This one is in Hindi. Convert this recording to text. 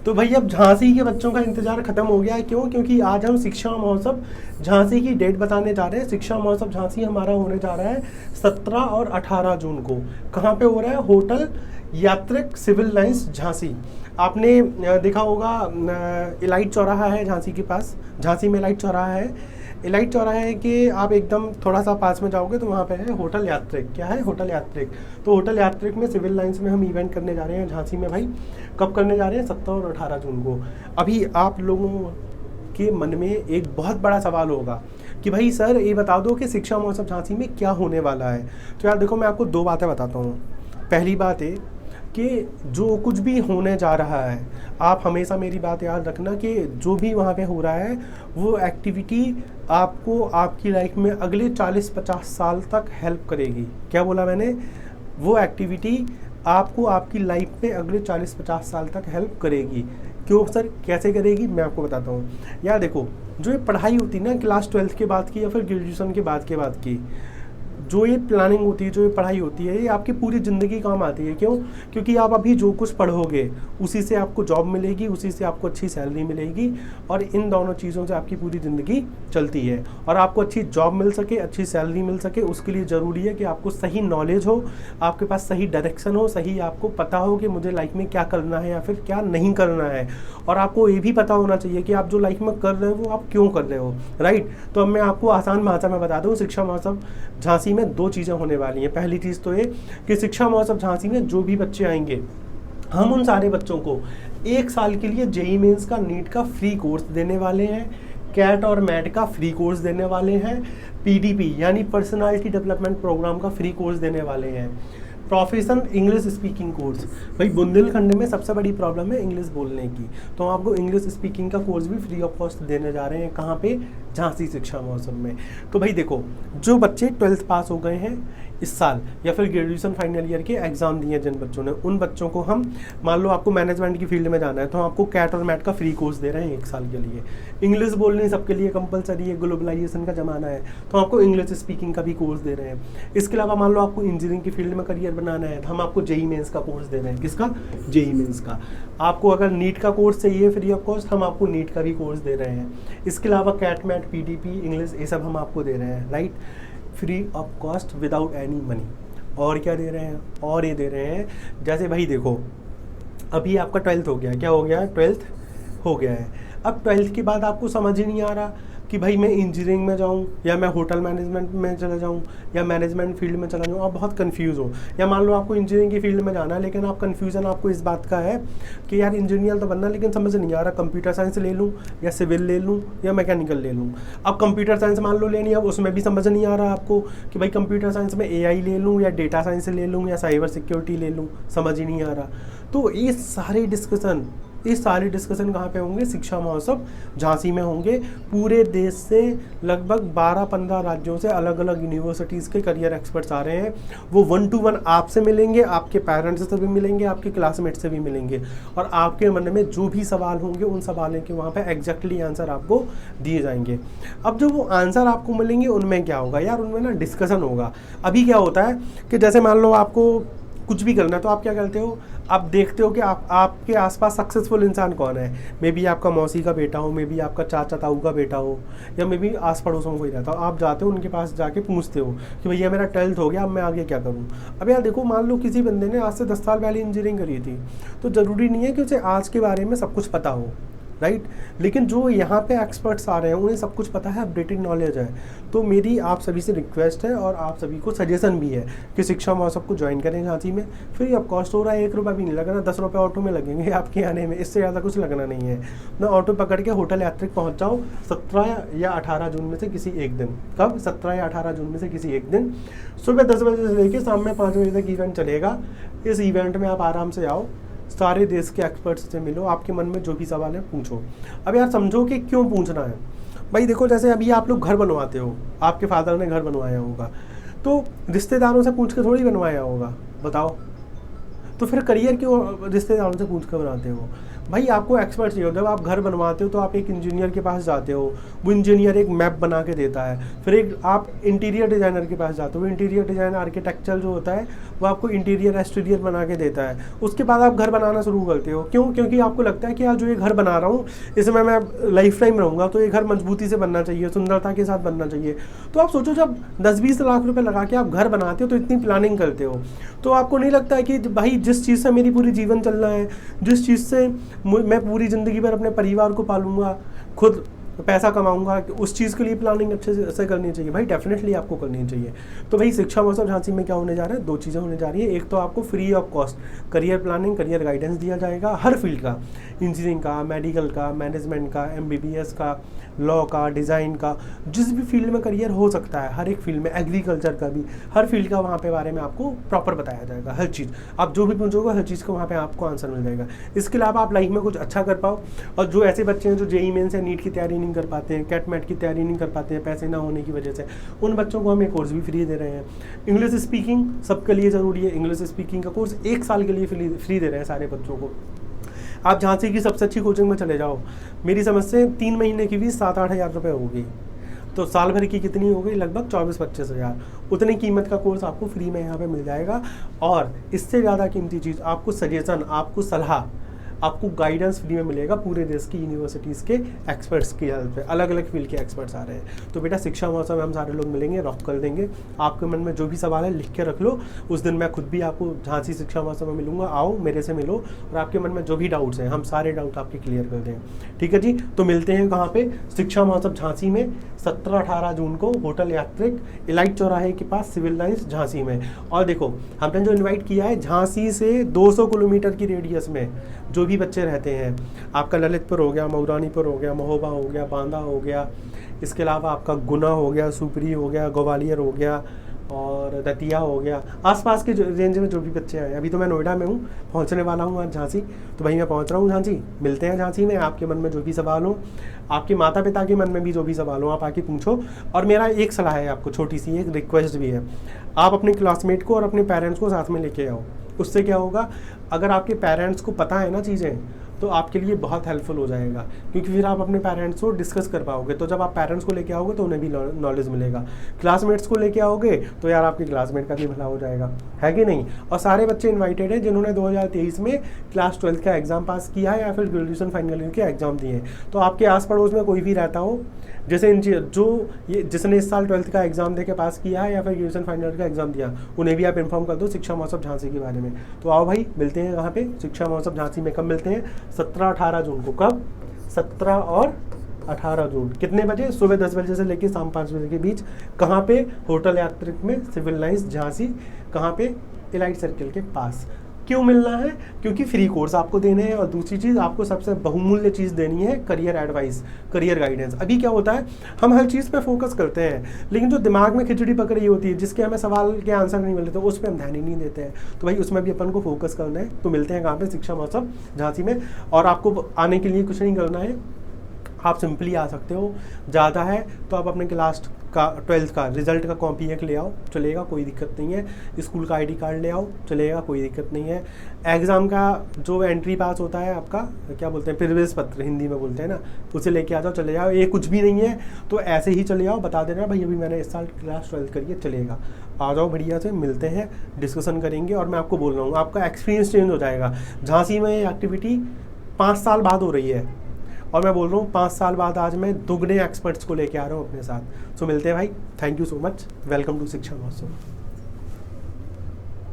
तो भाई अब झांसी के बच्चों का इंतजार खत्म हो गया है। क्यों? क्योंकि आज हम शिक्षा महोत्सव झांसी की डेट बताने जा रहे हैं। शिक्षा महोत्सव झांसी हमारा होने जा रहा है 17 और 18 जून को। कहाँ पे हो रहा है? Hotel Yatrik civil lines Jhansi. आपने देखा होगा इलाइट चौराहा है झांसी के पास, झांसी में इलाइट चौराहा है। इलाइट चौराहे के आप एकदम थोड़ा सा पास में जाओगे तो वहाँ पे है होटल यात्रिक। क्या है? होटल यात्रिक। तो होटल यात्रिक में सिविल लाइंस में हम इवेंट करने जा रहे हैं झांसी में भाई। कब करने जा रहे हैं? 17 और 18 जून को। अभी आप लोगों के मन में एक बहुत बड़ा सवाल होगा कि भाई सर ये बता दो कि शिक्षा महोत्सव झांसी में क्या होने वाला है। तो यार देखो, मैं आपको दो बातें बताता हूँ। पहली बात है कि जो कुछ भी होने जा रहा है, आप हमेशा मेरी बात याद रखना कि जो भी वहाँ पे हो रहा है वो एक्टिविटी आपको आपकी लाइफ में अगले 40-50 साल तक हेल्प करेगी। क्या बोला मैंने? वो एक्टिविटी आपको आपकी लाइफ में अगले 40-50 साल तक हेल्प करेगी। क्यों सर, कैसे करेगी? मैं आपको बताता हूँ। यार देखो, जो ये पढ़ाई होती है ना क्लास 12th के बाद की या फिर ग्रेजुएशन के बाद की, जो ये प्लानिंग होती है, जो ये पढ़ाई होती है, ये आपकी पूरी ज़िंदगी काम आती है। क्यों? क्योंकि आप अभी जो कुछ पढ़ोगे उसी से आपको जॉब मिलेगी, उसी से आपको अच्छी सैलरी मिलेगी, और इन दोनों चीज़ों से आपकी पूरी ज़िंदगी चलती है। और आपको अच्छी जॉब मिल सके, अच्छी सैलरी मिल सके, उसके लिए ज़रूरी है कि आपको सही नॉलेज हो, आपके पास सही डायरेक्शन हो, सही आपको पता हो कि मुझे लाइफ में क्या करना है या फिर क्या नहीं करना है। और आपको ये भी पता होना चाहिए कि आप जो लाइफ में कर रहे हो वो आप क्यों कर रहे हो। राइट? तो अब मैं आपको आसान भाषा में बता दूँ, शिक्षा महोत्सव झांसी में दो चीज़ें होने वाली हैं। पहली चीज़ तो ये कि शिक्षा महोत्सव झांसी में जो भी बच्चे आएंगे, हम उन सारे बच्चों को 1 साल के लिए जेईई मेंस का, नीट का फ्री कोर्स देने वाले हैं, कैट और मैट का फ्री कोर्स देने वाले हैं, पीडीपी यानी पर्सनालिटी डेवलपमेंट प्रोग्राम का फ्री कोर्स देने वाले हैं, प्रोफेशन इंग्लिश स्पीकिंग कोर्स। भाई बुंदेलखंड में सबसे बड़ी प्रॉब्लम है इंग्लिश बोलने की, तो हम आपको इंग्लिश स्पीकिंग का कोर्स भी फ्री ऑफ कॉस्ट देने जा रहे हैं। कहाँ पे? झांसी शिक्षा महोत्सव में। तो भाई देखो, जो बच्चे 12th पास हो गए हैं इस साल या फिर ग्रेजुएशन फाइनल ईयर के एग्जाम दिए जिन बच्चों ने, उन बच्चों को हम, मान लो आपको मैनेजमेंट की फील्ड में जाना है तो हम आपको कैट और मैट का फ्री कोर्स दे रहे हैं 1 साल के लिए। इंग्लिश बोलनी सबके लिए कंपलसरी है, ग्लोबलाइजेशन का ज़माना है, तो आपको इंग्लिश स्पीकिंग का भी कोर्स दे रहे हैं। इसके अलावा मान लो आपको इंजीनियरिंग की फील्ड में करियर बनाना है तो हम आपको जेईई मेंस का कोर्स दे रहे हैं। किसका? जेईई मेंस का। आपको अगर नीट का कोर्स चाहिए फ्री ऑफ कॉस्ट, हम आपको नीट का भी कोर्स दे रहे हैं। इसके अलावा कैट मैट, पीडीपी, इंग्लिश, ये सब हम आपको दे रहे हैं। Right? Free of cost without any money. और क्या दे रहे हैं? और ये दे रहे हैं, जैसे भाई देखो, अभी आपका 12th हो गया। क्या हो गया? 12th हो गया है। अब 12th के बाद आपको समझ ही नहीं आ रहा कि भाई मैं इंजीनियरिंग में जाऊँ या मैं होटल मैनेजमेंट में चला जाऊँ या मैनेजमेंट फील्ड में चला जाऊँ। आप बहुत कंफ्यूज हो। या मान लो आपको इंजीनियरिंग की फील्ड में जाना है, लेकिन आप कन्फ्यूज़न आपको इस बात का है कि यार इंजीनियर तो बनना, लेकिन समझ नहीं आ रहा कंप्यूटर साइंस ले लूँ या सिविल ले लूँ या मैकेनिकल ले लूँ। अब कंप्यूटर साइंस मान लो लेनी है, अब उसमें भी समझ नहीं आ रहा आपको कि भाई कंप्यूटर साइंस में एआई ले लूँ या डेटा साइंस ले लूँ या साइबर सिक्योरिटी ले लूँ, समझ ही नहीं आ रहा। तो ये सारे डिस्कशन कहाँ पे होंगे? शिक्षा महोत्सव झांसी में होंगे। पूरे देश से लगभग 12-15 राज्यों से अलग अलग यूनिवर्सिटीज़ के करियर एक्सपर्ट्स आ रहे हैं। वो 1 to 1 आपसे मिलेंगे, आपके पेरेंट्स से भी मिलेंगे, आपके क्लासमेट से भी मिलेंगे, और आपके मन में जो भी सवाल होंगे उन सवालों के वहाँ पे एग्जैक्टली आंसर आपको दिए जाएंगे। अब जो वो आंसर आपको मिलेंगे उनमें क्या होगा यार? उनमें ना डिस्कशन होगा। अभी क्या होता है कि जैसे मान लो आपको कुछ भी करना है तो आप क्या करते हो? आप देखते हो कि आपके आसपास सक्सेसफुल इंसान कौन है। मे बी आपका मौसी का बेटा हो, मे बी आपका चाचा ताऊ का बेटा हो, या मे बी आस पड़ोसों में कोई रहता हो। आप जाते हो उनके पास, जाके पूछते हो कि भैया मेरा 12th हो गया, अब मैं आगे क्या करूँ। अब यार देखो, मान लो किसी बंदे ने आज से 10 साल पहले इंजीनियरिंग करी थी, तो ज़रूरी नहीं है कि उसे आज के बारे में सब कुछ पता हो। राइट? लेकिन जो यहाँ पे एक्सपर्ट्स आ रहे हैं उन्हें सब कुछ पता है, अपडेटेड नॉलेज है। तो मेरी आप सभी से रिक्वेस्ट है और आप सभी को सजेशन भी है कि शिक्षा महोत्सव को ज्वाइन करें झांसी में। फ्री ऑफ कॉस्ट हो रहा है, 1 रुपया भी नहीं लगना, 10 रुपये ऑटो में लगेंगे आपके आने में, इससे ज़्यादा कुछ लगना नहीं है। मैं ऑटो पकड़ के होटल यात्रिक पहुँच जाऊँ 17 या 18 जून में से किसी एक दिन। कब? 17 या 18 जून में से किसी एक दिन, सुबह 10 बजे से लेकर शाम में 5 बजे तक इवेंट चलेगा। इस इवेंट में आप आराम से आओ, सारे देश के एक्सपर्ट्स से मिलो, आपके मन में जो भी सवाल है पूछो। अब यार समझो कि क्यों पूछना है। भाई देखो, जैसे अभी आप लोग घर बनवाते हो, आपके फादर ने घर बनवाया होगा, तो रिश्तेदारों से पूछ के थोड़ी बनवाया होगा, बताओ। तो फिर करियर क्यों रिश्तेदारों से पूछ कर बनाते हो? भाई आपको एक्सपर्ट चाहिए। जब आप घर बनवाते हो तो आप एक इंजीनियर के पास जाते हो, वो इंजीनियर एक मैप बना के देता है। फिर एक आप इंटीरियर डिज़ाइनर के पास जाते हो, वो इंटीरियर डिज़ाइनर आर्किटेक्चर जो होता है वो आपको इंटीरियर एक्सटीरियर बना के देता है। उसके बाद आप घर बनाना शुरू करते हो। क्यों? क्योंकि आपको लगता है कि यार जो ये घर बना रहा हूँ इसमें मैं लाइफ टाइम रहूँगा, तो ये घर मजबूती से बनना चाहिए, सुंदरता के साथ बनना चाहिए। तो आप सोचो जब 10-20 लाख रुपए लगा के आप घर बनाते हो तो इतनी प्लानिंग करते हो, तो आपको नहीं लगता है कि भाई जिस चीज़ से मेरी पूरी जीवन चलना है, जिस चीज़ से मैं पूरी ज़िंदगी भर अपने परिवार को पालूंगा, खुद पैसा कमाऊंगा, उस चीज़ के लिए प्लानिंग अच्छे से करनी चाहिए भाई, डेफिनेटली आपको करनी चाहिए। तो भाई शिक्षा महोत्सव झांसी में क्या होने जा रहा है? 2 चीज़ें होने जा रही है। एक तो आपको free of cost career planning, career guidance दिया जाएगा हर फील्ड का, इंजीनियरिंग का, मेडिकल का, मैनेजमेंट का, MBBS का, लॉ का, डिज़ाइन का, जिस भी फील्ड में करियर हो सकता है, हर एक फील्ड में, एग्रीकल्चर का भी, हर फील्ड का वहाँ पे बारे में आपको प्रॉपर बताया जाएगा। हर चीज़ आप जो भी पूछोगे हर चीज़ का वहाँ पे आपको आंसर मिल जाएगा। इसके अलावा आप लाइफ में कुछ अच्छा कर पाओ। और जो ऐसे बच्चे हैं जो JEE मेंस या नीट की तैयारी नहीं कर पाते हैं, कैट-मैट की तैयारी नहीं कर पाते हैं पैसे ना होने की वजह से, उन बच्चों को हम एक कोर्स भी फ्री दे रहे हैं। इंग्लिश स्पीकिंग सबके लिए ज़रूरी है, इंग्लिश स्पीकिंग का कोर्स 1 साल के लिए फ्री दे रहे हैं सारे बच्चों को। आप झांसी की सबसे अच्छी कोचिंग में चले जाओ, मेरी समझ से 3 महीने की फीस 7-8 हज़ार रुपये होगी, तो साल भर की कितनी हो गई? लगभग 24-25 हज़ार। उतनी कीमत का कोर्स आपको फ्री में यहाँ पे मिल जाएगा। और इससे ज़्यादा कीमती चीज़, आपको सजेशन, आपको सलाह, आपको गाइडेंस फ्री में मिलेगा पूरे देश की यूनिवर्सिटीज़ के एक्सपर्ट्स की हेल्प पे। अलग अलग फील्ड के एक्सपर्ट्स आ रहे हैं। तो बेटा शिक्षा महोत्सव में हम सारे लोग मिलेंगे, रॉक कर देंगे। आपके मन में जो भी सवाल है लिख के रख लो, उस दिन मैं खुद भी आपको झांसी शिक्षा महोत्सव में मिलूंगा। आओ, मेरे से मिलो, और आपके मन में जो भी डाउट्स हैं हम सारे डाउट आपके क्लियर कर देंगे। ठीक है जी, तो मिलते हैं कहाँ पे? शिक्षा महोत्सव झांसी में 17-18 जून को, होटल यात्रिक, इलाइट चौराहे के पास, सिविल लाइंस झांसी में। और देखो हमने जो इन्वाइट किया है, झांसी से 200 किलोमीटर की रेडियस में जो भी बच्चे रहते हैं, आपका ललितपुर हो गया, मऊरानीपुर हो गया, महोबा हो गया, बांदा हो गया, इसके अलावा आपका गुना हो गया, सुपरी हो गया, ग्वालियर हो गया, और दतिया हो गया, आसपास के रेंज में जो भी बच्चे आए। अभी तो मैं नोएडा में हूँ, पहुँचने वाला हूँ आज झांसी, तो भाई मैं पहुँच रहा हूँ झांसी। मिलते हैं झांसी में। आपके मन में जो भी सवाल हो, आपके माता पिता के मन में भी जो भी सवाल हो, आप आके पूछो। और मेरा एक सलाह है आपको, छोटी सी एक रिक्वेस्ट भी है, आप अपने क्लासमेट को और अपने पेरेंट्स को साथ में लेके आओ। उससे क्या होगा, अगर आपके पेरेंट्स को पता है ना चीज़ें, तो आपके लिए बहुत हेल्पफुल हो जाएगा, क्योंकि फिर आप अपने पेरेंट्स को डिस्कस कर पाओगे। तो जब आप पेरेंट्स को लेके आओगे तो उन्हें भी नॉलेज मिलेगा। क्लासमेट्स को लेके आओगे तो यार आपके क्लासमेट का भी भला हो जाएगा, है कि नहीं? और सारे बच्चे इनवाइटेड हैं जिन्होंने 2023 में क्लास 12 का एग्ज़ाम पास किया है या फिर ग्रेजुएशन फाइनल ईयर के एग्ज़ाम दिए हैं। तो आपके आस पड़ोस में कोई भी रहता हो, जैसे जिसने इस साल 12th का एग्ज़ाम दे के पास किया है या फिर ग्रेजुएशन फाइनल का एग्ज़ाम दिया, उन्हें भी आप इन्फॉर्म कर दो शिक्षा महोत्सव झांसी के बारे में। तो आओ भाई, मिलते हैं यहाँ पे शिक्षा महोत्सव झांसी में। कब मिलते हैं? 17-18 जून को। कब? 17 और 18 जून। कितने बजे? सुबह 10 बजे से लेकर शाम 5 बजे के बीच। कहाँ पे? होटल यात्रिक में, सिविल लाइंस झांसी। कहाँ पे? इलाइट सर्किल के पास। क्यों मिलना है? क्योंकि फ्री कोर्स आपको देने हैं, और दूसरी चीज़ आपको सबसे बहुमूल्य चीज़ देनी है, करियर एडवाइस, करियर गाइडेंस। अभी क्या होता है, हम हर चीज़ पे फोकस करते हैं, लेकिन जो दिमाग में खिचड़ी पक रही होती है, जिसके हमें सवाल के आंसर नहीं मिलते, तो उस पर हम ध्यान ही नहीं देते हैं। तो भाई उसमें भी अपन को फोकस करना है। तो मिलते हैं कहाँ पे? शिक्षा महोत्सव झांसी में। और आपको आने के लिए कुछ नहीं करना है, आप सिंपली आ सकते हो। ज़्यादा है तो आप अपने क्लास का 12th का रिजल्ट का कॉपी एक ले आओ, चलेगा, कोई दिक्कत नहीं है। स्कूल का ID कार्ड ले आओ, चलेगा, कोई दिक्कत नहीं है। एग्ज़ाम का जो एंट्री पास होता है आपका, क्या बोलते हैं, प्रवेश पत्र हिंदी में बोलते हैं ना, उसे लेके आ जाओ, चले जाओ। ये कुछ भी नहीं है तो ऐसे ही चले जाओ, बता देना भाई अभी मैंने इस साल क्लास 12th करी है, चलेगा। आ जाओ बढ़िया से, मिलते हैं, डिस्कशन करेंगे। और मैं आपको बोल रहा हूँ, आपका एक्सपीरियंस चेंज हो जाएगा। झांसी में ये एक्टिविटी 5 साल बाद हो रही है, और मैं बोल रहा हूँ 5 साल बाद आज मैं दुगने एक्सपर्ट्स को लेके आ रहा हूँ अपने साथ। सो मिलते हैं भाई, thank you so much, welcome to Shiksha महोत्सव।